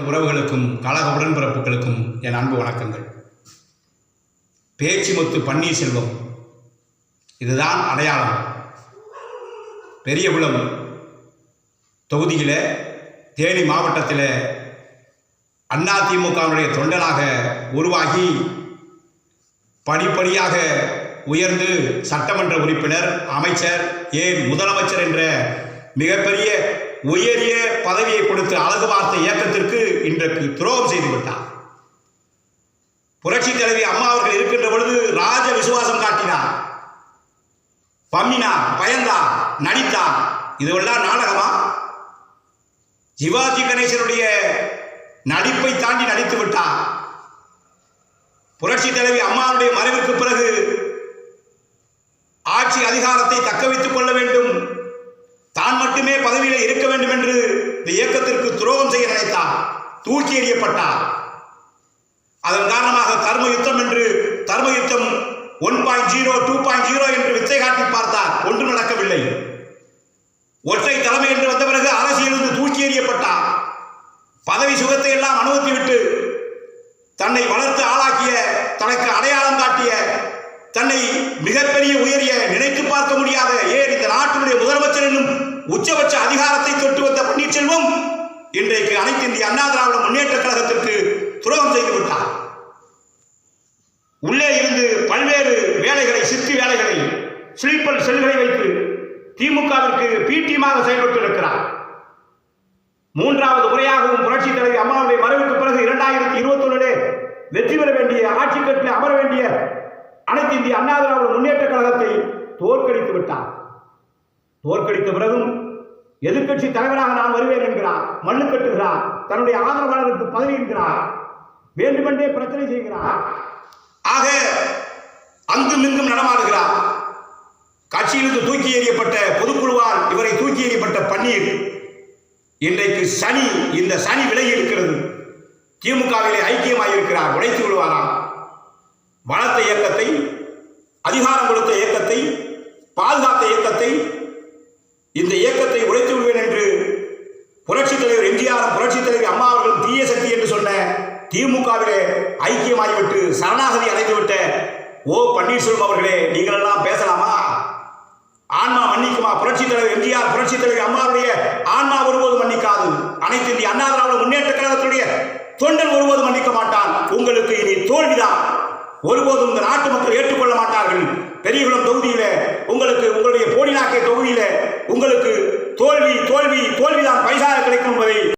உறவுகளுக்கும் கழக உடன்பிறப்புகளுக்கும் என் அன்பு வணக்கங்கள். பேச்சிமுத்து பன்னீர்செல்வம் இதுதான் அடையாளம். பெரியகுளம் தொகுதியில் தேனி மாவட்டத்தில் அதிமுகவுடைய தொண்டனாக உருவாகி படிப்படியாக உயர்ந்து சட்டமன்ற உறுப்பினர், அமைச்சர், ஏன் முதலமைச்சர் என்ற மிகப்பெரிய உயரிய பதவியை கொடுத்து அழகு வார்த்தை இயக்கத்திற்கு இன்றைக்கு துரோகம் செய்துவிட்டார். புரட்சி தலைவி அம்மா அவர்கள் இருக்கின்ற பொழுது ராஜ விசுவாசம் காட்டினார், பம்மினார், பயந்தார், நடித்தார். இதுவெல்லாம் நாடகமா? சிவாஜி கணேசனுடைய நடிப்பை தாண்டி நடித்து விட்டார். புரட்சி தலைவி அம்மாவுடைய மறைவுக்கு பிறகு ஆட்சி அதிகாரத்தை தக்க வைத்துக் கொள்ள வேண்டும், தான் மட்டுமே பதவியில் இருக்க வேண்டும் என்று இந்த இயக்கத்திற்கு துரோகம் செய்ய நினைத்தார். தூக்கி எறியப்பட்டார். அதன் காரணமாக தர்ம யுத்தம் என்று தர்ம யுத்தம் 1.0 2.0 என்று வித்தை காட்டி பார்த்தார். ஒன்றும் நடக்கவில்லை. ஒற்றை தலைமை என்று வந்த பிறகு அரசியலிருந்து தூக்கி எறியப்பட்டார். பதவி சுகத்தை எல்லாம் அனுமதித்துவிட்டு தன்னை வளர்த்து ஆளாக்கிய, தனக்கு அடையாளம் காட்டிய, தன்னை மிகப்பெரிய உயரிய நினைத்து பார்க்க முடியாத, ஏன் இந்த நாட்டினுடைய முதலமைச்சர் என்னும் உச்சபட்ச அதிகாரத்தை தொட்டு வந்த பன்னீர்செல்வம் இன்றைக்கு அனைத்து இந்திய அண்ணா திராவிட முன்னேற்ற கழகத்திற்கு துரோகம் செய்து விட்டார். உள்ளே இருந்து பல்வேறு வேலைகளை, சித்து வேலைகளை, ஸ்லீப்பர் செல்களை வைத்து திமுகவிற்கு பீட்டியமாக செயல்பட்டு இருக்கிறார். மூன்றாவது முறையாகவும் புரட்சி தலைவி அம்மாவுடைய மறைவுக்கு பிறகு 2021 வெற்றி பெற வேண்டிய, ஆட்சி கட்டில் அமர வேண்டிய அனைத்து இந்திய அண்ணா திராவிட முன்னேற்ற கழகத்தை தோற்கடித்து விட்டார். தோற்கடித்த பிறகும் எதிர்க்கட்சி தலைவராக நான் வருவேன் என்கிறார், மண்ணு கட்டுகிறார், தன்னுடைய ஆதரவாளருக்கு பதவி என்கிறார், வேண்டுமென்றே பிரச்சனை செய்கிறார். ஆக அங்கும் இங்கும் நடமாடுகிறார். கட்சியிலிருந்து தூக்கி எறியப்பட்ட பொதுக்குழுவால் இவரை தூக்கி எறியப்பட்ட பன்னீர் இன்றைக்கு சனி, இந்த சனி விலகி இருக்கிறது. திமுகவிலே ஐக்கியமாயிருக்கிறார். உடைத்து விடுவாராம். வளர்த்த இயக்கத்தை, அதிகாரம் கொடுத்த இயக்கத்தை, பாதுகாத்த இயக்கத்தை, இந்த இயக்கத்தை உடைத்து விடுவேன் என்று புரட்சித் தலைவர் எம்ஜிஆர், புரட்சி தலைவி அம்மா அவர்கள் தீய சக்தி என்று சொன்ன திமுகவிலே ஐக்கியமாகிவிட்டு சரணாகதி அடைந்துவிட்ட ஓ பன்னீர்செல்வம் அவர்களே, நீங்கள் எல்லாம் பேசலாமா? ஆன்மா மன்னிக்குமா? புரட்சி தலைவர் எம்ஜிஆர், புரட்சி தலைவி அம்மாவுடைய ஆன்மா ஒருபோது மன்னிக்காது. அனைத்து இந்திய அண்ணா திராவிட முன்னேற்ற கழகத்துடைய தொண்டன் ஒருபோது மன்னிக்க மாட்டான். உங்களுக்கு இனி தோல்விதான். ஒருபோதும் இந்த நாட்டு மக்கள் ஏற்றுக்கொள்ள மாட்டார்கள். பெரியகுளம் தொகுதியில உங்களுக்கு, உங்களுடைய போடிநாக்கை தொகுதியில உங்களுக்கு தோல்வி தோல்வி தோல்விதான் பைசாக கிடைக்கும் என்பதை